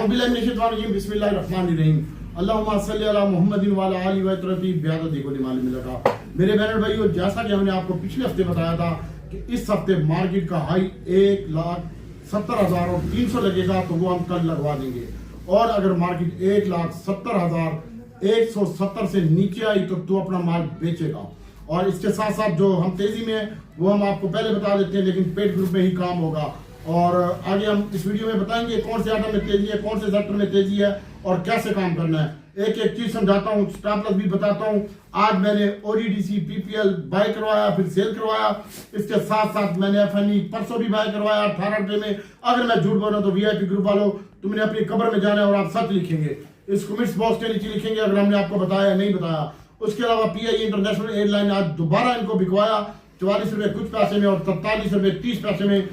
बिस्मिल्लाहिर्रहमानिर्रहीम अल्लाहुम्मा सल्ली अला मुहम्मदिन व अला आलिहि व तरफी ब्यादा देखो निमाल मिलका। मेरे बहन भाइयों, जैसा कि हमने आपको पिछले हफ्ते बताया था कि इस हफ्ते मार्केट का हाई 1,70,300 लगेगा, तो वो हम कल लगवा देंगे। और अगर मार्केट 1,70,170 से नीचे आई तो तू अपना माल बेचेगा। और इसके साथ साथ जो हम तेजी में वो हम आपको पहले बता देते हैं, लेकिन पेड ग्रुप में ही काम होगा। और आगे हम इस वीडियो में बताएंगे कौन से आइटम में तेजी है, कौन से सेक्टर में तेजी है और कैसे काम करना है। एक एक चीज समझाता हूँ, स्टॉप लॉस भी बताता हूँ। आज मैंने ओडीडीसी पीपीएल बाय करवाया, फिर सेल करवाया। इसके साथ साथ मैंने एफएनई परसों भी बाय करवाया 18 रुपए में। अगर मैं झूठ बोल रहा हूँ तो वीआईपी ग्रुप वालों, तुमने अपनी कब्र में जाना है और आप सच लिखेंगे। इस कमेंट्स बॉक्स के नीचे लिखेंगे अगर हमने आपको बताया नहीं बताया। उसके अलावा पीआई इंटरनेशनल एयरलाइन आज दोबारा इनको बिकवाया 44 रुपए कुछ पैसे में और 43 रुपए 30 पैसे में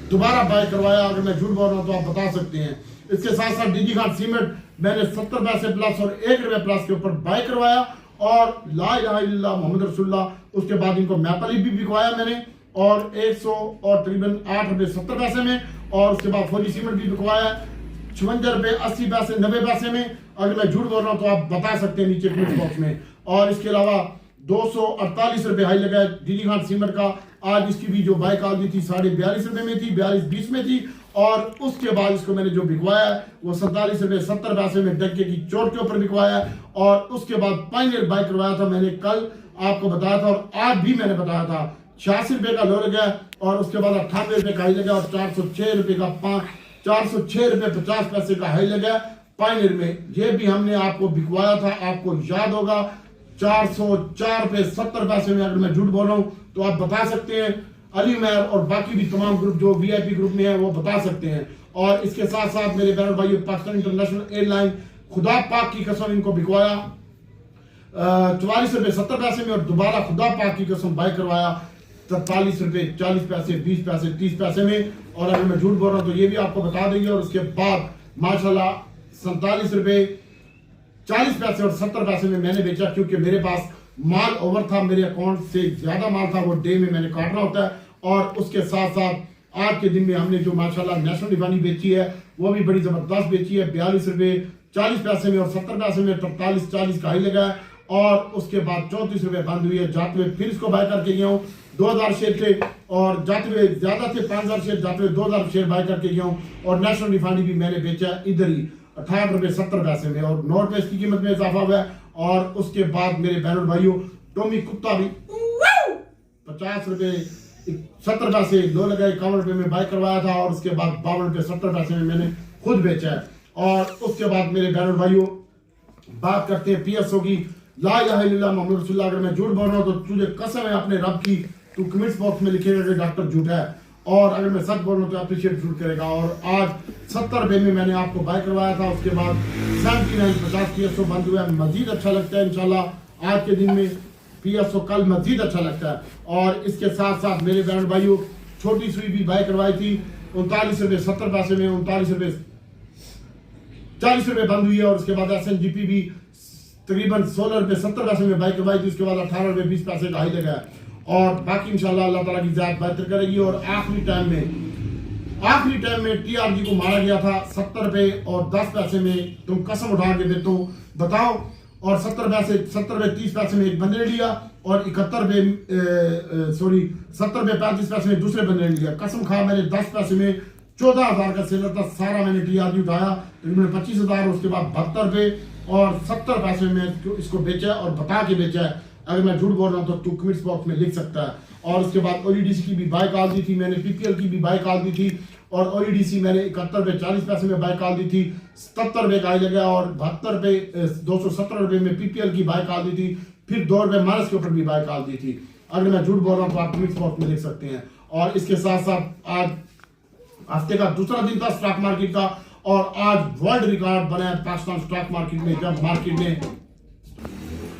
दोबारा बाय करवाया। अगर मैं झूठ बोल रहा हूँ तो आप बता सकते हैं। इसके साथ साथ डीजी खान सीमेंट मैंने 70 पैसे प्लस और 1 रुपए प्लस के ऊपर बाय करवाया। और ला इलाहा इल्लल्लाह मोहम्मद रसूलुल्लाह, उसके बाद इनको मैपली भी बिकवाया मैंने और 100 और तकरीबन 8 रुपए 70 पैसे में। और उसके बाद फौजी सीमेंट भी बिकवाया 56 रुपए 80 पैसे 90 पैसे में। अगर मैं झूठ बोल रहा हूँ तो आप बता सकते हैं नीचे कमेंट बॉक्स में। और इसके अलावा 248 रुपए हाई लगा डीजी खान सीमेंट का। आज इसकी भी जो बाय कॉल दी थी 42.5 रुपए में थी, 42.20 में थी। और उसके बाद इसको मैंने जो बिकवाया है वो 47 रुपए 70 पैसे में डक्के की चोट के ऊपर बिकवाया है। और उसके बाद फाइनल बाय करवाया था मैंने, कल आपको बताया था और आज भी मैंने बताया था 86 रुपए का लो लगा और उसके बाद 98 रुपए का हाई लगा और 406 रुपए का 406 रुपए 50 पैसे का हाई लगा फाइनल में। ये भी हमने आपको बिकवाया था, आपको याद होगा 404 रुपए 70 पैसे में। अगर मैं झूठ बोल रहा हूँ तो आप बता सकते हैं। अली मैर और बाकी भी तमाम ग्रुप जो वीआईपी ग्रुप में है वो बता सकते हैं। और इसके साथ साथ मेरे बहन भाइयों, पाकिस्तान इंटरनेशनल एयरलाइन खुदा पाक की कसम इनको बिकवाया 44 रुपए 70 पैसे में और दोबारा खुदा पाक की कसम बाय करवाया 43 रुपए 40 पैसे 20 पैसे 30 पैसे में। और अगर मैं झूठ बोल रहा हूँ तो ये भी आपको बता देंगे। और उसके बाद माशाल्लाह 47 रुपए 40 पैसे और 70 पैसे में मैंने बेचा, क्योंकि मेरे पास माल ओवर था, मेरे अकाउंट से ज्यादा माल था, वो डे में मैंने काटना होता है। और उसके साथ साथ आज के दिन में हमने जो माशाल्लाह नेशनल डिवानी बेची है वो भी बड़ी जबरदस्त बेची है 42 रुपए 40 पैसे में और 70 पैसे में 43-40 का हाई लगा है। और उसके बाद 34 रुपए बंद हुई है। जाते हुए फिर इसको बाय करके गया हूँ 2000 शेयर थे और जाते हुए ज्यादा थे 5000 शेयर, जाते हुए 2000 शेयर बाय करके गया हूँ। और नेशनल डिवानी भी मैंने बेचा इधर ही 68 रुपए 70 पैसे में और 9 रुपए इसकी कीमत में इजाफा हुआ है। और उसके बाद मेरे बहनों भाइयों, टॉमी कुत्ता भी 50 रुपए 70 पैसे लो लगा 51 रुपए में बाय करवाया था। और उसके बाद 52 रुपए 70 पैसे में मैंने खुद बेचा है। और उसके बाद मेरे बहनों भाइयों बात करते हैं पीएसओ की। ला इलाहा इल्लल्लाह मोहम्मद रसूलुल्लाह, अगर मैं झूठ बोल रहा हूँ तो तुझे कसम है अपने रब की, तू कमेंट्स बॉक्स में लिखेगा कि डॉक्टर झूठा है। और अगर मैं सच बोल रहा हूँ तो अप्रिशिएट जरूर करेगा। और आज 70 रुपए में मैंने आपको बाय करवाया था। उसके बाद 79.50 पीएसओ बंद हुआ है। मजीद अच्छा लगता है इंशाल्लाह आज के दिन में पीएसओ कल मजीद अच्छा लगता है। और इसके साथ साथ मेरे बहन भाइयों, छोटी सुई भी बाय करवाई थी 39 रुपए 70 पैसे में, 39 रुपए 40 रुपए बंद हुई है। और उसके बाद एसएनजीपी भी तकरीबन 16 रुपए 70 पैसे में बाय करवाई थी। उसके बाद 18 रुपए 20 पैसे का हाई लगा है। और बाकी इंशाल्लाह अल्लाह ताला की ज़ात बेहतर करेगी। और आखिरी टाइम में टीआरजी को मारा गया था 70 रुपए और 10 पैसे में। तुम कसम उठा के देते हो बताओ। और 70 रुपए 30 पैसे में एक बंदे ने लिया और 70 रुपए 35 पैसे में दूसरे बंदे ने लिया। कसम खा, मैंने 10 पैसे में 14,000 का सेलर था, सारा मैंने टीआरजी उठाया, मैंने 25,000। उसके बाद 72 रुपए और 70 पैसे में इसको बेचा और बता के बेचा है। अगर मैं झूठ बोल रहा हूँ तो तू कमेंट्स बॉक्स में लिख सकता है। और उसके बाद ओडीडीसी की भी बाय कॉल दी थी मैंने, पीपीएल की भी बाय कॉल दी थी। और ओडीडीसी मैंने 71 रुपए 40 पैसे में बाय कॉल दी थी, 77 रुपए का हाई लगा। और 72 रुपए 217 रुपए में पीपीएल की बाय कॉल दी थी, फिर 2 रुपए माइनस के ऊपर भी बाय कॉल दी थी। अगर मैं झूठ बोल रहा हूँ तो आप कमेंट्स बॉक्स में लिख सकते हैं। और इसके साथ साथ आज हफ्ते का दूसरा दिन था स्टॉक मार्केट का और आज वर्ल्ड रिकॉर्ड बना है पाकिस्तान स्टॉक मार्केट में। जब मार्केट में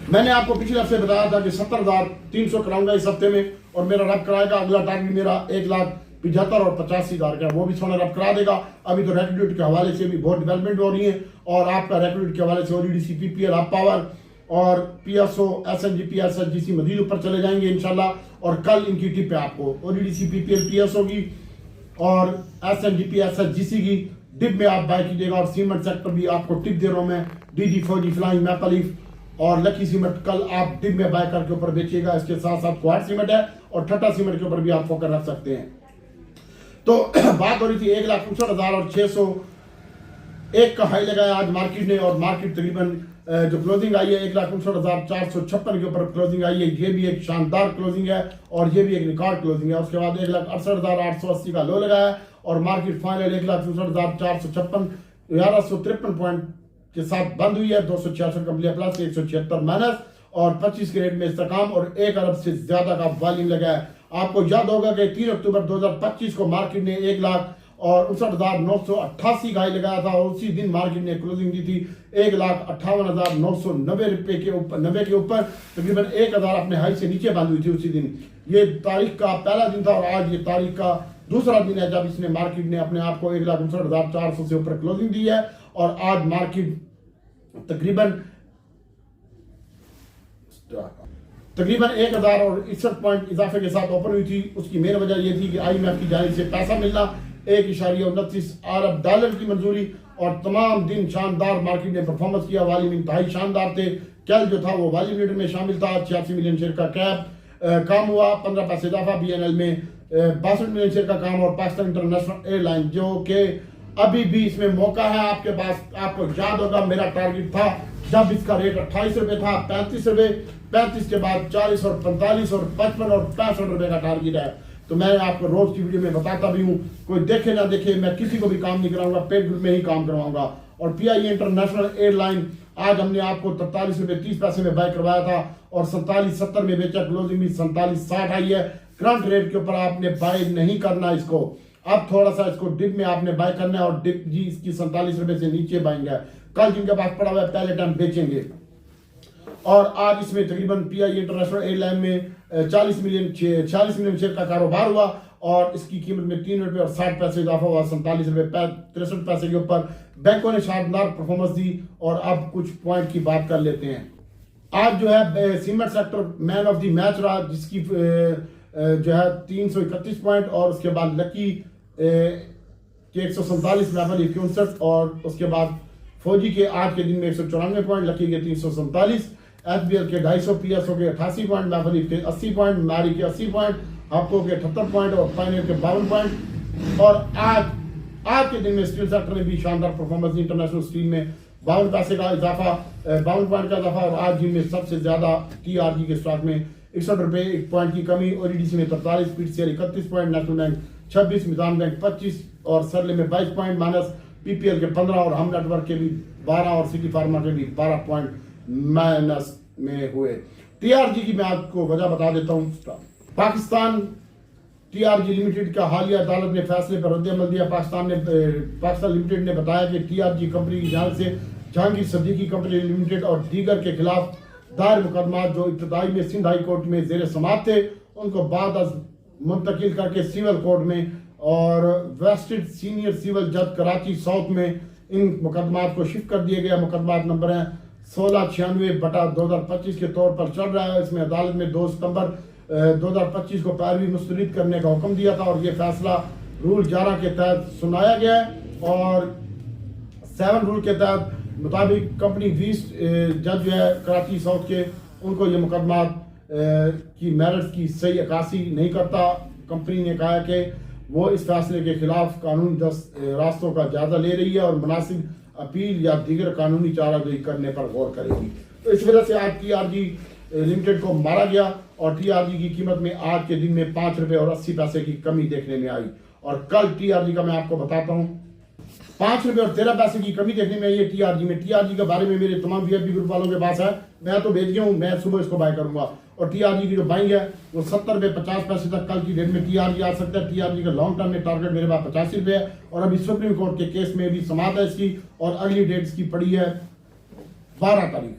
मैंने आपको पिछले हफ्ते बताया था कि 70,300 कराऊंगा इस हफ्ते में और मेरा रब कराएगा। अगला टारगेट मेरा 1,75,000 और 85,000 का, वो भी सोना रब करा देगा। अभी तो रेक्रूट के हवाले से भी बहुत डेवलपमेंट हो रही है। और आपका रेक्रूट के हवाले से ओडीडीसी पीपीएल अप पावर और पीएसओ एसएनजीपी एसएचजीसी मजीद ऊपर चले जाएंगे इंशाल्लाह। और कल इनकी टिप है आपको ओडीडीसी पीपीएल पीएसओ की और एसएनजीपी एसएचजीसी की डिप में आप बाय कीजिएगा। और सीमेंट सेक्टर भी आपको टिप दे रहा हूं मैं, DG फौजी, फ्लाइंग, मैपल लीफ और लकी सीमेंट कल आप डिप में बाय करके ऊपर बेचिएगा। इसके साथ साथ क्वाड सीमेंट है और ठट्टा सीमेंट के ऊपर भी आप फोकस रख सकते हैं। तो बात हो रही थी 1,59,601 का हाई लगाया आज मार्केट ने, और मार्केट तकरीबन जो क्लोजिंग आई है 1,59,456 के ऊपर क्लोजिंग आई है। ये भी एक शानदार क्लोजिंग है और ये भी एक रिकॉर्ड क्लोजिंग है। उसके बाद 1,68,880 का लो लगाया और मार्केट फाइनल 1,64,456 1153 पॉइंट के साथ बंद हुई है। 266 कंपनियां प्लस, 176 माइनस और 25 के रेट में इस्तेकाम और 1 अरब से ज्यादा का वॉल्यूम लगा है। आपको याद होगा कि 3 अक्टूबर 2025 को मार्केट ने 1,59,988 का हाई लगाया था और उसी दिन मार्केट ने क्लोजिंग दी थी 1,58,990 रुपए के ऊपर, 90 के ऊपर, तकरीबन 1,000 अपने हाई से नीचे बंद हुई थी उसी दिन। ये तारीख का पहला दिन था और आज ये तारीख का दूसरा दिन है जब इसने मार्केट ने अपने आप को 1,59,400 से ऊपर क्लोजिंग दी है। और आज मार्केट तकरीबन 1,061 पॉइंट इजाफे के साथ ओपन हुई थी। उसकी मेन वजह यह थी कि IMF की जानिब से पैसा मिलना, 1.29 अरब डॉलर की मंजूरी और तमाम दिन शानदार मार्केट ने परफॉर्मेंस किया। वॉल्यूम इंतहाई शानदार थे। कल जो था वो वॉल्यूम लीडर में शामिल था। 86 मिलियन शेयर का कैप काम हुआ, 15 पैसे इजाफा। BNL में 62 मिलियन शेयर का काम और पाकिस्तान इंटरनेशनल एयरलाइन जो कि अभी भी इसमें मौका है आपके पास। आपको याद होगा मेरा टारगेट था जब इसका रेट 28 रुपए था, 35 रुपए, 35 के बाद 40 और 45 और 55 और 65 रुपए का टारगेट है। तो मैं आपको रोज की वीडियो में बताता भी हूँ, कोई देखे ना देखे, मैं किसी को भी काम नहीं कराऊंगा, पेड ग्रुप में ही काम करवाऊंगा। और PIE इंटरनेशनल एयरलाइन आज हमने आपको 43 रुपए 30 पैसे में बाय करवाया था और 47.70 में बेचा। क्लोजिंग भी 47.60 आई है। करंट रेट के ऊपर आपने बाय नहीं करना इसको, अब थोड़ा सा इसको डिप में आपने बाय करना है और डिप जी इसकी 47 रुपए से नीचे बाएंगे। कल जिनके पास पड़ा हुआ है पहले टाइम बेचेंगे। और आज इसमें तकरीबन PIE इंटरनेशनल एयरलाइन में 46 मिलियन शेयर का कारोबार हुआ और इसकी कीमत में 3 रुपए और 60 पैसे इजाफा हुआ, 47 रुपए 63 पैसे के ऊपर। बैंकों ने शानदार परफॉर्मेंस दी और अब कुछ पॉइंट की बात कर लेते हैं। आज जो है cement sector man of the match रहा, जिसकी जो है 331 पॉइंट और उसके बाद लकी के 147, मैपल 61 और उसके बाद फौजी के आज के दिन में 194 पॉइंट, लकी के 347, FBL के 250, PSO के 88 पॉइंट, मैपल के 80 पॉइंट, मैरी के 80 पॉइंट, आपको के 78 पॉइंट और फाइनल के 52 पॉइंट। और आज के दिन में स्टील सेक्टर ने भी शानदार परफॉर्मेंस दी। इंटरनेशनल स्टील में 52 पैसे का इजाफा, 52 पॉइंट का इजाफा और आज दिन में सबसे ज्यादा TRG के स्टॉक में 61 रुपए 1 पॉइंट की कमी। ONGC में 43, PTCL 31 पॉइंट, नेशनल बैंक 26, मिजान बैंक 25 और सरले में 22 पॉइंट माइनस, PPL के 15 और हम नेटवर्क के भी 12 और सिटी फार्मा के भी 12 पॉइंट माइनस में हुए। TRG की मैं आपको वजह बता देता हूँ। पाकिस्तान TRG लिमिटेड का हालिया अदालत ने फैसले पर रद्द-ए-अमल दिया। पाकिस्तान लिमिटेड ने बताया कि TRG कंपनी की जानिब से जहांगीर सदीकी कंपनी लिमिटेड और दीगर के खिलाफ दायर मुकदमा जो इब्तदाई में सिंध हाई कोर्ट में जेर समाअत थे, उनको बाद मुंतकिल करके सिविल कोर्ट में और वेस्टेड सीनियर सिविल जज कराची साउथ में इन मुकदमात को शिफ्ट कर दिया गया। मुकदमात नंबर है 1696/2025 के तौर पर चल रहा है। इसमें अदालत में 2 सितंबर 2025 को पैरवी मुस्तरद करने का हुक्म दिया था और ये फैसला रूल 11 के तहत सुनाया गया है। और 7 रूल के तहत मुताबिक कंपनी 20 जज जो है कराची साउथ के, उनको ये मुकदमात की मेरिट्स की सही अक्कासी नहीं करता। कंपनी ने कहा कि वो इस फैसले के खिलाफ कानूनी रास्तों का जायजा ले रही है और मुनासिब अपील या दीगर कानूनी चाराजोई करने पर गौर करेगी। तो इस वजह से आज TRG लिमिटेड को मारा गया और TRG की कीमत में आज के दिन में 5 रुपए और 80 पैसे की कमी देखने में आई। और कल TRG का मैं आपको बताता हूँ 5 रुपए और 13 पैसे की कमी देखने में आई है TRG में। TRG के बारे में मेरे तमाम VIP ग्रुप वालों के पास है, मैं तो भेज गया हूँ, मैं सुबह इसको बाय करूंगा। और TRG की जो बाइंग है वो 70 रुपए 50 पैसे तक कल की डेट में TRG आ सकता है। TRG का लॉन्ग टर्म में टारगेट मेरे पास 85 रुपए है और अभी सुप्रीम कोर्ट के केस में भी समाप्त है इसकी और अगली डेट इसकी पड़ी है 12 तारीख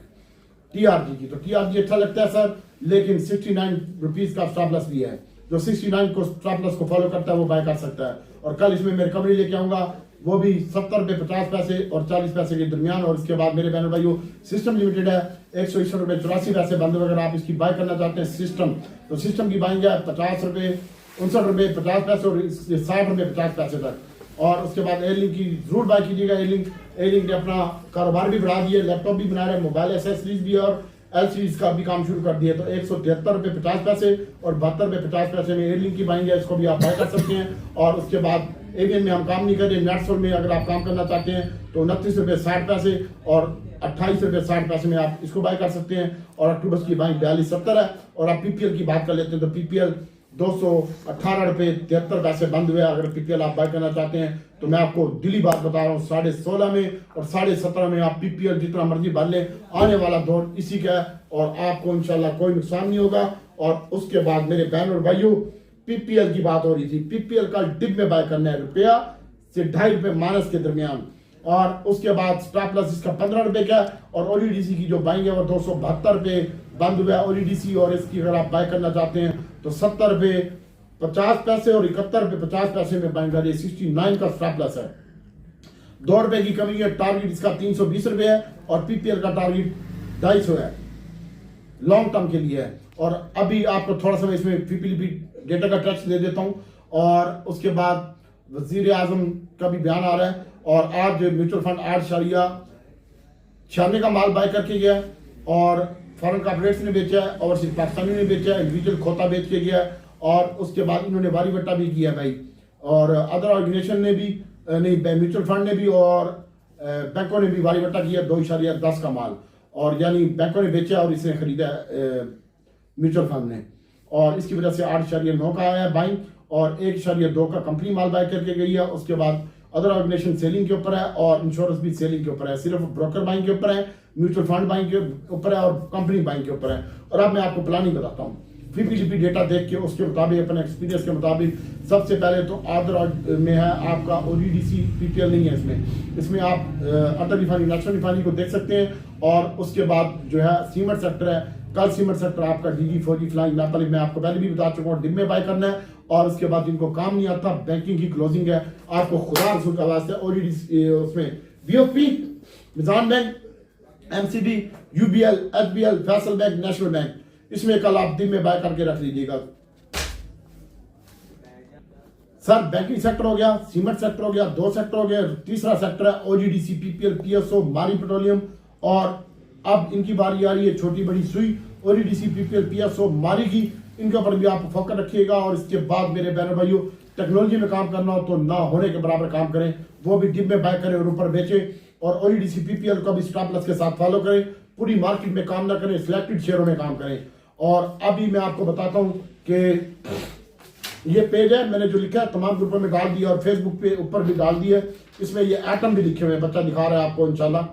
TRG की। तो TRG अच्छा लगता है सर, लेकिन 69 रुपीज का स्टॉप लॉस भी है। जो 69 को स्टॉप लॉस को फॉलो करता है वो बाय कर सकता है। और कल इसमें मैं रिकवरी लेके आऊंगा, वो भी 70 रुपए 50 पैसे और 40 पैसे के दरमियान। और इसके बाद मेरे बहनों भाइयों सिस्टम लिमिटेड है 161 रुपए 84 पैसे बंद। अगर आप इसकी बाय करना चाहते हैं सिस्टम, तो सिस्टम की बाइंग है 50 रुपए 59 रुपए 50 पैसे और 60 रुपए 50 पैसे तक। और उसके बाद एयरलिंक की जरूर बाय कीजिएगा। एयरलिंक ने अपना कारोबार भी बढ़ा दिया, लैपटॉप भी बना रहे हैं, मोबाइल एसेसरीज भी और एलसीडीज का भी काम शुरू कर दिया। तो 173 रुपये 50 पैसे और 72 रुपये 50 पैसे में एयरलिंक की बाइंग है, इसको भी आप बाय कर सकते हैं। और उसके बाद एवियन में हम काम नहीं कर रहे, नेटसोल में अगर आप काम करना चाहते हैं तो 29 रुपये 60 पैसे और 28 रुपये 60 पैसे में आप इसको बाय कर सकते हैं। और अक्टूबर की बाइंग 4270 है। और आप पीपीएल की बात कर लेते हैं तो पीपीएल 218 रुपये 73 पैसे बंद हुए। अगर पीपीएल आप बाय करना चाहते हैं तो मैं आपको दिली बात बता रहा हूँ, 16.5 में और 17.5 में आप पीपीएल जितना मर्जी भर लें, आने वाला दौर इसी का है और आपको इंशाल्लाह कोई नुकसान नहीं होगा। और उसके बाद मेरे बहन और भाइयों, पीपीएल की बात हो रही थी, पीपीएल का डिप में बाय करना है रुपया से 2.5 रुपये माइनस के दरमियान। और उसके बाद स्टॉप लॉस इसका 15 रुपये का और ओलीडीसी की जो बाइंग है वो 272 रुपये बंद हुआ है ओलीडीसी। और इसकी अगर आप बाय करना चाहते हैं तो 70 रुपये 50 पैसे और 71 रुपये 50 पैसे में बाइंग कर 69 का स्टॉप लॉस है। 2 रुपये की कमी है। टारगेट इसका 320 रुपये है और पीपीएल का टारगेट 250 है, लॉन्ग टर्म के लिए है। और अभी आपको थोड़ा सा मैं इसमें पीपीएल डेटा का टच दे देता हूं। और उसके बाद वजीर आजम का भी बयान आ रहा है और आज म्यूचुअल फंड 8.96 का माल बाय करके गया और फॉरेन कॉर्पोरेट्स ने बेचा है, ओवरसीज पाकिस्तानी ने बेचा है, इंडिविजुअल खोता बेच के गया है। और उसके बाद इन्होंने वारी बट्टा भी किया भाई। और अदर ऑर्गेनाइजेशन ने भी नहीं, म्यूचुअल फंड ने भी और बैंकों ने भी वारी बट्टा किया 2.10 का माल। और यानी बैंकों ने बेचा और इसने खरीदा म्यूचुअल फंड ने। और इसकी वजह से 8.9 का आया है बाइंग और 1.2 का कंपनी माल बाय करके गई है। उसके बाद अदर ऑर्गेनाइजेशन सेलिंग के ऊपर है और इंश्योरेंस भी सेलिंग के ऊपर है। सिर्फ ब्रोकर बाइंग के ऊपर है, म्यूचुअल फंड बाइंग के ऊपर है और कंपनी बाइंग के ऊपर है। और अब मैं आपको प्लानिंग बताता हूँ पीपीजीपी डेटा देख के, उसके मुताबिक अपने एक्सपीरियंस के मुताबिक। सबसे पहले तो अदर में है आपका ओलीडीसी, पीपीएल नहीं है इसमें आप अटल रिफाइनरी, नेशनल रिफाइनरी को देख सकते हैं। और उसके बाद जो है सीमेंट सेक्टर है, कल सीमेंट सेक्टर आपका डीजी 4G फ्लाइंग मैपल में आपको पहले भी बता चुका हूँ, डिप में बाय करना है। और उसके बाद जिनको काम नहीं आता, बैंकिंग की क्लोजिंग है, आपको खुदा रसूल का वास्ते ओलीडीसी उसमें BOP, Meezan bank, MCB, UBL, HBL, Faysal bank, national bank, इसमें कल आप दिन में बाय करके रख लीजिएगा। सर बैंकिंग सेक्टर हो गया, सीमेंट सेक्टर हो गया, 2 सेक्टर हो गए, तीसरा सेक्टर है ओजीडीसी, पीपीएल, पीएसओ, मारी पेट्रोलियम। और अब इनकी बारी आ रही है छोटी बड़ी सुई, ओजीडीसी, पीपीएल, पीएसओ, मारी की, इनके ऊपर भी आप फोकस रखिएगा। और इसके बाद मेरे बहनों भाइयों, टेक्नोलॉजी में काम करना हो तो ना होने के बराबर काम करें, वो भी डिप में बाय करें और ऊपर बेचें। और ओजीडीसी, पीपीएल को भी स्टॉप लॉस के साथ फॉलो करें, पूरी मार्केट में काम ना करें, सिलेक्टेड शेयरों में काम करें। और अभी मैं आपको बताता हूं कि ये पेज है, मैंने जो लिखा है तमाम ग्रुपों में डाल दिया और फेसबुक पे ऊपर भी डाल दिया है। इसमें ये एटम भी लिखे हुए हैं, बच्चा दिखा रहा है आपको इंशाल्लाह,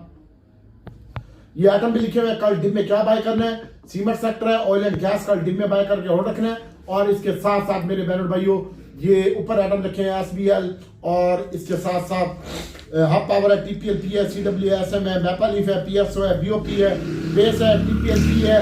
ये आइटम भी लिखे हुए हैं। कल डिप में क्या बाय करना है, सीमेंट सेक्टर है, ऑयल एंड गैस कल डिप में बाय करके होल्ड रखना है। और इसके साथ साथ मेरे बहनों भाइयों, ये ऊपर आइटम रखे हैं एसबीएल और इसके साथ साथ हब पावर है, टीपीएल पी है, सीडब्ल्यू एसएम है, मैपल लीफ है, पीएसओ है, बीओपी है, बेस है, टीपीएलपी है,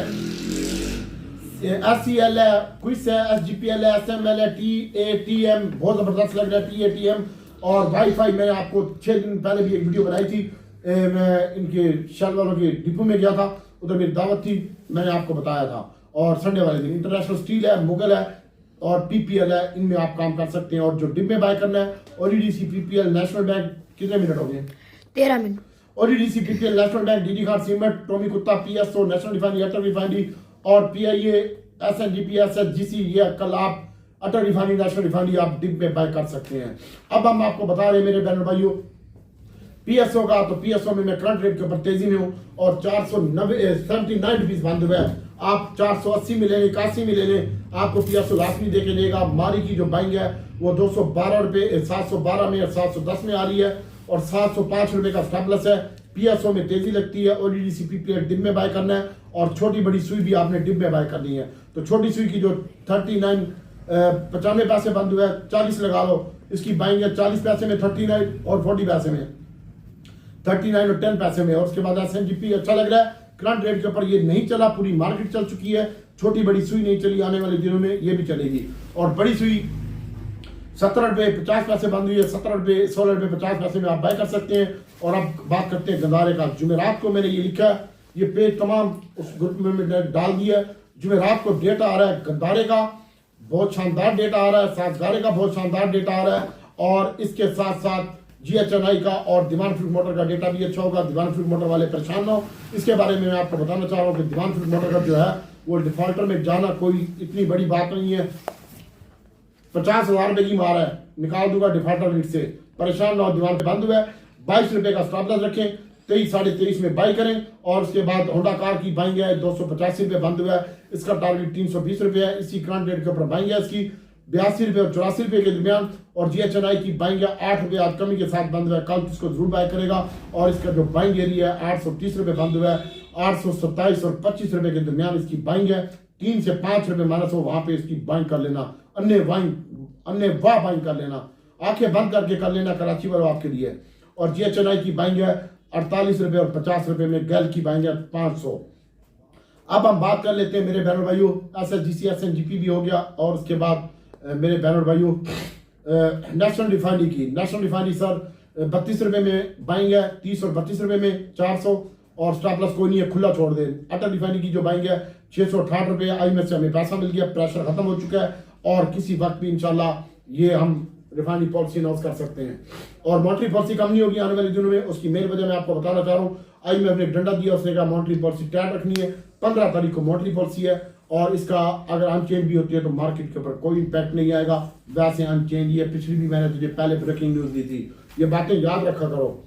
एससीएल है, क्विस है, एसजीपीएल है, एसएमएल है, टीएटीएम, बहुत जबरदस्त लग रहा है टीएटीएम। और वाईफाई मैंने आपको 6 दिन पहले भी एक वीडियो बनाई थी, मैं इनके शहर वालों के डिपो में गया था, उधर मेरी दावत थी, मैंने आपको बताया था। और संडे वाले दिन इंटरनेशनल स्टील है, मुगल है और पीपीएल है, इनमें आप काम कर सकते हैं। और जो डिप में बाय करना है, ओडीडीसी, पीपीएल, नेशनल बैंक, कितने मिनट हो गए? 13 मिनट। ओडीडीसी, पीपीएल, नेशनल बैंक, डीडी खान सीमेंट, टोमी कुत्ता, PSO, national refinery, Attock refinery और पीआईए, एसएनजीपी, एसएचजीसी, ये कल आप अटल रिफाइनरी, नेशनल रिफाइनरी आप डिप में बाय कर सकते हैं। अब हम आपको बता रहे हैं मेरे बहनों भाइयों, पीएसओ का, तो पीएसओ में मैं करंट रेट के ऊपर तेजी में हूं और 479 रुपीज बंद हुआ है। आप 480 में ले लें, 81 में ले लें, आपको पीएसओ लाजमी देके लेगा। मारी की जो बाइंग है वो 212 रुपये 712 में और 710 में आ रही है और 705 रुपये का स्टॉप लॉस है। पीएसओ में तेजी लगती है, ओडीडीसी, पीपीएल डिप में बाय करना है और छोटी बड़ी सुई भी आपने डिप में बाय करनी है। तो छोटी सुई की जो 95 पैसे बंद हुआ है, 40 लगा लो, इसकी बाइंग है 40 पैसे में 39 और 40 पैसे में 39 और 10 पैसे में। और उसके बाद एसएनजीपी अच्छा लग रहा है, करंट रेट के ऊपर ये नहीं चला, पूरी मार्केट चल चुकी है, छोटी बड़ी सुई नहीं चली, आने वाले दिनों में ये भी चलेगी। और बड़ी सुई 17 रुपये 50 पैसे बंद हुई है, 17 रुपये 16 रुपये 50 पैसे में आप बाय कर सकते हैं। और अब बात करते हैं गंदारे का। जुमेरात को मैंने ये लिखा है, ये पेज तमाम उस ग्रुप में मैंने डाल दिया। जुमेरात को डेटा आ रहा है गंदारे का, बहुत शानदार डेटा आ रहा है, साजगारे का बहुत शानदार डेटा आ रहा है और इसके साथ साथ GHNI का और दीवान फ्रूट मोटर का डेटा भी अच्छा होगा। दीवान फ्रूट मोटर वाले परेशान ना हो, इसके बारे में मैं आपको बताना चाह रहा हूँ कि दीवान फ्रूट मोटर का जो है वो डिफॉल्टर में जाना कोई इतनी बड़ी बात नहीं है। 50,000 रुपए की मार है, निकाल दूंगा डिफॉल्टर रेट से, परेशान ना हो। दीवान पे बंद हुआ है, 22 रुपए का स्टॉप लॉस रखें, 23 साढ़े 23 में बाई करें। और उसके बाद होंडा कार की बाइंग है 285 रुपए बंद हुआ है, इसका टारगेट 320 रुपए है। इसी करंट रेट के ऊपर बाइंग है इसकी 82 रुपए और 84 रुपए के दरमियान। और GHNI की बाइंग है 8 रुपए आज कमी के साथ बंद हुआ है, कल इसको जरूर बाय करेगा। और इसका जो बाइंग एरिया है 830 रुपए बंद हुआ है, 827 और 25 रुपए के दरमियान इसकी बाइंग है। 3 से 5 रुपए माइनस हो, वहां पे इसकी बाइंग कर लेना, अन्य वाह बाइंग कर लेना, आंखें बंद करके कर लेना, कराची वालों आपके लिए। और GHNI की बाइंग है 48 रुपए और 50 रुपए में, गैल की बाइंग है 500। अब हम बात कर लेते हैं मेरे बहनों भाइयों, SSGC SNGP भी हो गया। और उसके बाद मेरे बहनों भाइयों नेशनल रिफाइनरी की, नेशनल रिफाइनरी सर 32 रुपए में बाइंग है, 30 और 32 रुपए में 400 और स्टॉप लॉस कोई नहीं है, खुला छोड़ दे। अटल रिफाइनरी की जो बाइंग है 668 रुपए, IMF से हमें पैसा मिल गया, प्रेशर खत्म हो चुका है और किसी वक्त भी इंशाल्लाह ये हम रिफाइनरी पॉलिसी अनाउंस कर सकते हैं। और मॉनेटरी पॉलिसी कम नहीं होगी आने वाले दिनों में, उसकी मेन वजह मैं आपको बताना चाह रहा हूँ। IMF ने एक डंडा दिया, उसने कहा मॉनेटरी पॉलिसी टाइट रखनी है। 15 तारीख को मॉनेटरी पॉलिसी है और इसका अगर अनचेंज भी होती है तो मार्केट के ऊपर कोई इंपैक्ट नहीं आएगा, वैसे अनचेंज। ये पिछली भी मैंने तुझे पहले ब्रेकिंग न्यूज दी थी, ये बातें याद रखा करो।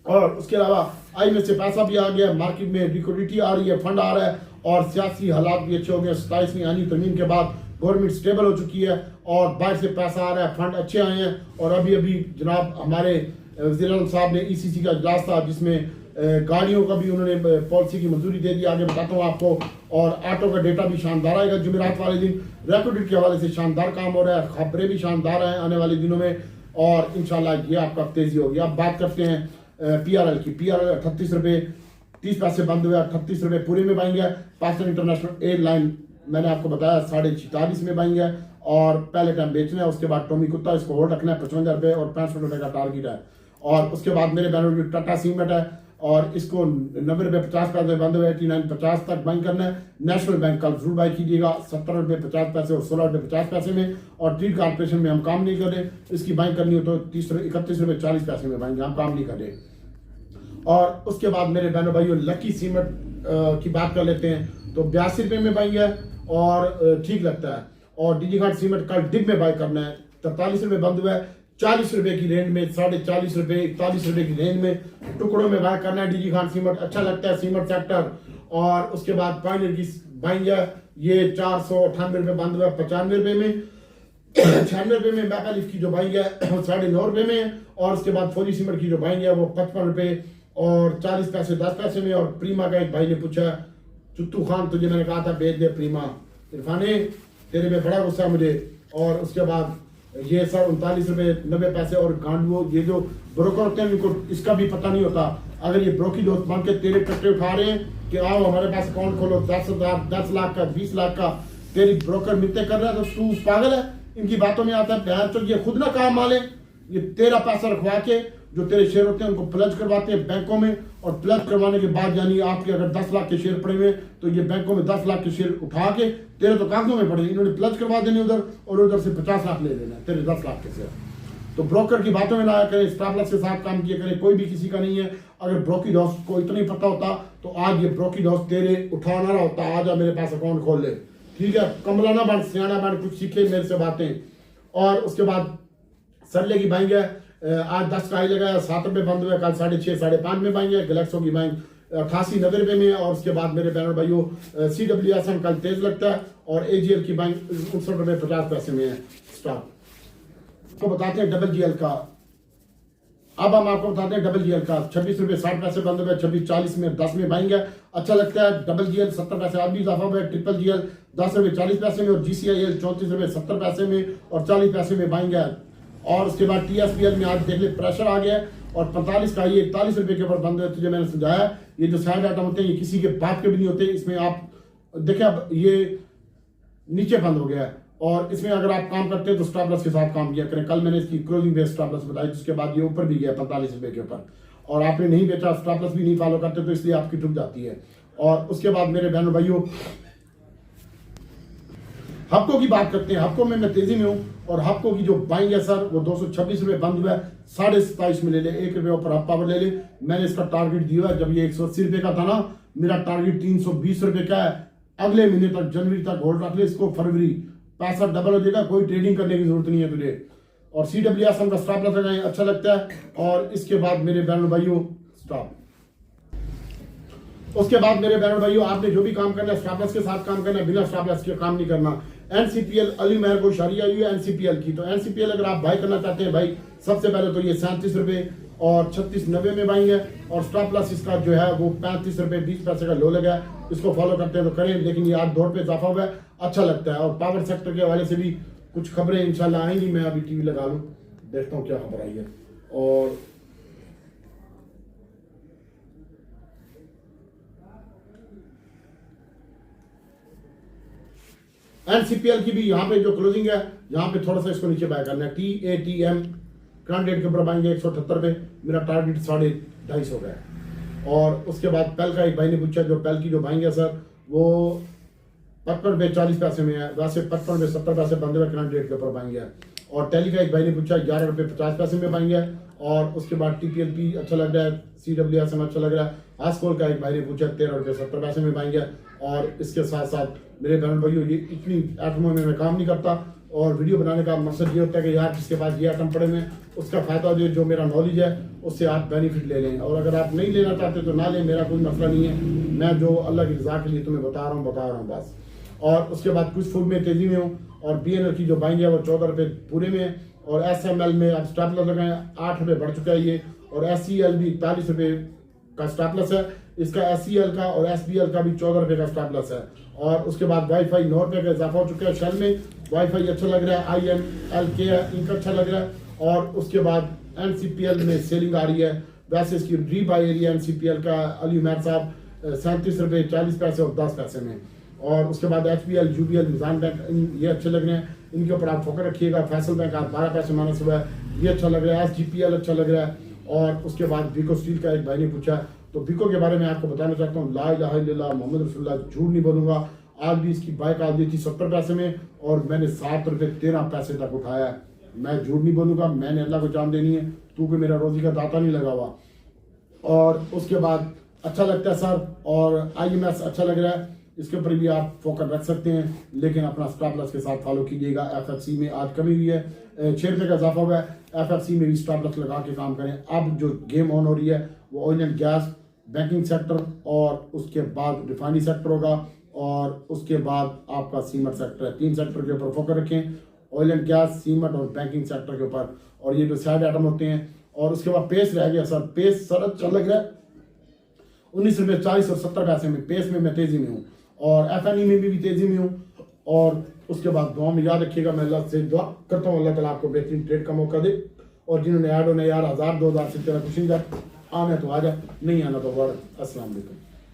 और उसके अलावा IMF से पैसा भी आ गया, मार्केट में लिक्विडिटी आ रही है, फंड आ रहा है और सियासी हालात भी अच्छे हो गए। 27वीं आनी तरमीम के बाद गवर्नमेंट स्टेबल हो चुकी है और बाहर से पैसा आ रहा है, फंड अच्छे आए हैं। और अभी जनाब हमारे वज़ीर आज़म साहब ने ECC का इजलास था जिसमें गाड़ियों का भी उन्होंने पॉलिसी की मंजूरी दे दी, आगे बताता हूँ आपको। और ऑटो का डेटा भी शानदार आएगा जुमेरात वाले दिन। रेपिड के हवाले से शानदार काम हो रहा है, खबरें भी शानदार हैं आने वाले दिनों में और इंशाल्लाह ये आपका तेजी होगी। अब बात करते हैं PRL की। PRL 38 रुपए 30 पैसे बंद हुआ, 38 रुपए पूरे में बाइंग है। पाकिस्तान इंटरनेशनल एयरलाइन मैंने आपको बताया 46.5 में बाइंग है और पहले टाइम बेचना है। उसके बाद टोमी कुत्ता, इसको होल्ड रखना है 55 रुपए और 65 रुपए का टारगेट है। और उसके बाद मेरे बैनर में टाटा सीमेंट है और इसको 90 रुपए 50 पैसे बंद हुए, 89.50 तक बाइंग करना है। नेशनल बैंक का जरूर बाई कीजिएगा 70 रुपए 50 पैसे और 16 रुपए 50 पैसे में। और ट्रीट कॉर्पोरेशन में हम काम नहीं कर रहे, इसकी बाइंग करनी हो तो 31 रुपए 40 पैसे में बाइंग, हम काम नहीं कर रहे। और उसके बाद मेरे बहनों भाइयों लकी सीमेंट की बात कर लेते हैं तो 82 रुपए में बाइंग है और ठीक लगता है। और डीजी घाट सीमेंट कल डिप में बाई करना है, 43 रुपए बंद हुआ है, 40 रुपए की रेंज में, 40.5 रुपए 41 रुपए की रेंज में टुकड़ों में बाय करना है। डीजी घाट सीमेंट अच्छा लगता है सीमेंट सेक्टर। और उसके बाद पाइनियर की बाइंग है, ये 498 रुपए बंद हुआ है 95 रुपए में। 96 रुपए में मैकालिफ की जो बाइंग है 9.5 रुपए में। और उसके बाद फौजी सीमेंट की जो बाइंग है वो 55 रुपए और 40 पैसे 10 पैसे में। और प्रीमा का एक भाई ने पूछा, चुत्तू खान तुझे मैंने कहा था भेज दे प्रीमा, इरफाने तेरे में बड़ा गुस्सा मुझे। और उसके बाद ये सर 39 रुपए 90 पैसे। और गांडवो ये जो ब्रोकर होते हैं इनको इसका भी पता नहीं होता, अगर ये ब्रोकी दोस्त मान के तेरे कट्टे उठा रहे हैं कि आओ हमारे पास अकाउंट खोलो 10,000 10 लाख का 20 लाख का, तेरी ब्रोकर मिलते कर रहा है तो तू पागल है, इनकी बातों में आता है। तो ये खुद ना काम माले, ये तेरा पैसा रखवा के जो तेरे शेयर होते हैं उनको प्लज करवाते हैं बैंकों में। और प्लज करवाने के बाद यानी आपके अगर 10 लाख के शेयर पड़े हुए तो ये बैंकों में 10 लाख के शेयर उठा के तेरे तो कागजों में पड़े, इन्होंने प्लज करवा देने उधर और उधर से 50 लाख ले लेना तेरे 10 लाख के शेयर। तो ब्रोकर की बातों में ना आया करें, स्टॉप लॉस के साथ काम किया करें, कोई भी किसी का नहीं है। अगर ब्रोकी दोस्त को इतना ही पता होता तो आज ये ब्रोकी दोस्त तेरे उठा ना रहा होता, आ जा मेरे पास अकाउंट खोल ले, ठीक है। कमला ना बन, सियाना बन, कुछ सीखे मेरे से बातें। और उसके बाद सरले की बाइंग है, आज 10 का हाई लगाया 7 रुपए बंद हुआ, कल 6.5 5.5 में बाइंग है। गैलेक्सो की बाइंग 88-90 रुपए में। और उसके बाद मेरे बहनों भाइयों CWSM कल तेज लगता है और AGL की बाइंग 59 रुपए 50 पैसे में है स्टॉक। तो बताते हैं डबल GL का। अब हम आपको बताते हैं डबल GL का 26 रुपए 60 पैसे बंद हुआ, 26.40 में 10 में बाइंग है, अच्छा लगता है। डबल GL 70 पैसे आज भी इजाफा हुआ है। ट्रिपल GL 10 रुपए 40 पैसे में और GCIL 34 रुपए 70 पैसे में और 40 पैसे में बाइंग है। और उसके बाद TSPL में आज देख ले प्रेशर आ गया और 45 का ये 41 रुपए के ऊपर बंद है। तुझे मैंने समझाया ये जो साइड आइटम होते हैं ये किसी के बाप के भी नहीं होते, इसमें आप देखिए अब ये नीचे बंद हो गया है और इसमें अगर आप काम करते हैं तो स्टॉप लॉस के साथ काम किया करें। कल मैंने इसकी क्लोजिंग बेस स्टॉप लॉस बताई जिसके बाद ये ऊपर भी गया 45 रुपए के ऊपर और आपने नहीं बेचा, स्टॉप लॉस भी नहीं फॉलो करते तो इसलिए आपकी डूब जाती है। और उसके बाद मेरे बहनों भाइयों हफ्कों की बात करते हैं। हफ्कों में मैं तेजी में हूँ और हफ्कों की जो बाइंग है सर वो 226 रुपये बंद हुआ है, 27.5 में ले ले, 1 रुपये ऊपर हाफ पावर ले ले। मैंने इसका टारगेट दिया है, जब ये 180 रुपये का था ना, मेरा टारगेट 320 रुपये का है। अगले महीने तक, जनवरी तक होल्ड रख ले इसको, फरवरी पैसा डबल हो जाएगा, कोई ट्रेडिंग करने की जरूरत नहीं है तुझे। और CWSM का स्टॉप लॉस लगाएं, अच्छा लगता है। और इसके बाद मेरे बहनों भाइयों स्टॉप, उसके बाद मेरे बहनों भाइयों आपने जो भी काम करना है स्टॉप लॉस के साथ काम करना है, बिना स्टॉप लॉस के काम नहीं करना। NCPL अली मेहर को इशारी आई हुई है NCPL की, तो NCPL अगर आप बाय करना चाहते हैं भाई, सबसे पहले तो ये 37 रुपये और 36.90 में बाइंग है। और स्टॉप लॉस इसका जो है वो 35 रुपये 20 पैसे का लो लगा है। इसको फॉलो करते हैं तो करें, लेकिन ये आज दौड़ पे इजाफा हुआ है, अच्छा लगता है। और पावर सेक्टर के हवाले से भी कुछ खबरें इंशाल्लाह आएंगी। मैं अभी टीवी लगा लूँ, देखता हूँ क्या खबर आई है। और NCPL की भी यहाँ पे जो क्लोजिंग है, यहाँ पे थोड़ा सा इसको नीचे बाय करना है। TATM करंट रेट के ऊपर बाएंगे 178 रुपये, मेरा टारगेट 250 हो गया है। और उसके बाद पेल का एक भाई ने पूछा, जो पेल की जो बाइंग है सर वो 55 रुपये 40 पैसे में है, वैसे 55 रुपये 70 पैसे बंदे हुए करंट रेट के ऊपर बाइंग है। और टेली का एक भाई ने पूछा 11 रुपये 50 पैसे में बाइंग है। और उसके बाद TPLP अच्छा लग रहा है, CWSM अच्छा लग रहा है। आस्कोल का एक भाई ने पूछा 13 रुपये 70 पैसे में बाइंग है। और इसके साथ साथ मेरे बहन भाइयों, ये इतनी एटमों में मैं काम नहीं करता, और वीडियो बनाने का मकसद ये होता है कि यार जिसके पास ये आइटम पड़े में उसका फायदा दे, जो मेरा नॉलेज है उससे आप बेनिफिट ले लें। और अगर आप नहीं लेना चाहते तो ना लें, मेरा कोई मसला नहीं है। मैं जो अल्लाह की रज़ा के लिए तुम्हें बता रहा हूँ बस। और उसके बाद कुछ फूड में तेजी में हूँ। और BNL की जो बाइंग है वो 14 रुपये पूरे में है। और SML में अब स्टॉप लॉस लगाएं, 8 रुपये बढ़ चुका है ये। और SCL भी 41 रुपये का स्टॉप लॉस है इसका, SCL का और SBL का भी 14 रुपये का स्टॉप लॉस है। और उसके बाद वाईफाई 9 रुपये का इजाफा हो चुका है। शेल में वाईफाई अच्छा लग रहा है, INLK है, इनका अच्छा लग रहा है। और उसके बाद NCPL में सेलिंग आ रही है, वैसे इसकी री बाई एरिया NCPL का अली उमर साहब 37 रुपये 40 पैसे और 10 पैसे में। और उसके बाद HBL, UBL, निज़ाम बैंक, ये अच्छे लग रहे हैं, इनके ऊपर आप फोकस रखिएगा। फैसल बैंक आप 12 पैसे माइनस हुआ है, ये अच्छा लग रहा है। SGPL अच्छा लग रहा है। और उसके बाद बीको स्टील का एक भाई ने पूछा, तो बीको के बारे में आपको बताना चाहता हूँ, ला इलाहा इल्लल्लाह मोहम्मद रसूलुल्लाह, झूठ नहीं बोलूंगा। आज भी इसकी बाइक आज दी थी 70 पैसे में और मैंने 7 रुपये 13 पैसे तक उठाया है। मैं झूठ नहीं बोलूंगा, मैंने अल्लाह को जान देनी है, तू कोई मेरा रोजी का दाता नहीं लगा हुआ। और उसके बाद अच्छा लगता है सर, और IMS अच्छा लग रहा है, इसके ऊपर भी आप फोकस रख सकते हैं, लेकिन अपना स्टॉप लॉस के साथ फॉलो कीजिएगा। FFC में आज कमी हुई है, 6 रुपये का इजाफा हुआ है। FFC में भी स्टॉप लॉस लगा के काम करें। अब जो गेम ऑन हो रही है वो oil and gas, banking sector, और उसके बाद रिफाइनरी सेक्टर होगा, और उसके बाद आपका सीमेंट सेक्टर है। 3 सेक्टर के ऊपर फोकस रखें, ऑयल एंड गैस, सीमेंट और बैंकिंग सेक्टर के ऊपर। और ये जो साइड आइटम होते हैं। और उसके बाद पेस रह गया सर, पेस सर अच्छा लग रहा है, 19 रुपये 40 और 70 पैसे में पेस में मैं तेजी में हूँ। और FNE में भी तेजी में हूँ। और उसके बाद दुआ में याद रखिएगा, मैं अल्लाह से दुआ करता हूँ अल्लाह ताला आपको बेहतरीन ट्रेड का मौका दे। और जिन्होंने ऐड होने यार 1000 2000 से तेरा कुछ नहीं, आना तो आ जा, नहीं आना तो वर्ड। अस्सलाम वालेकुम।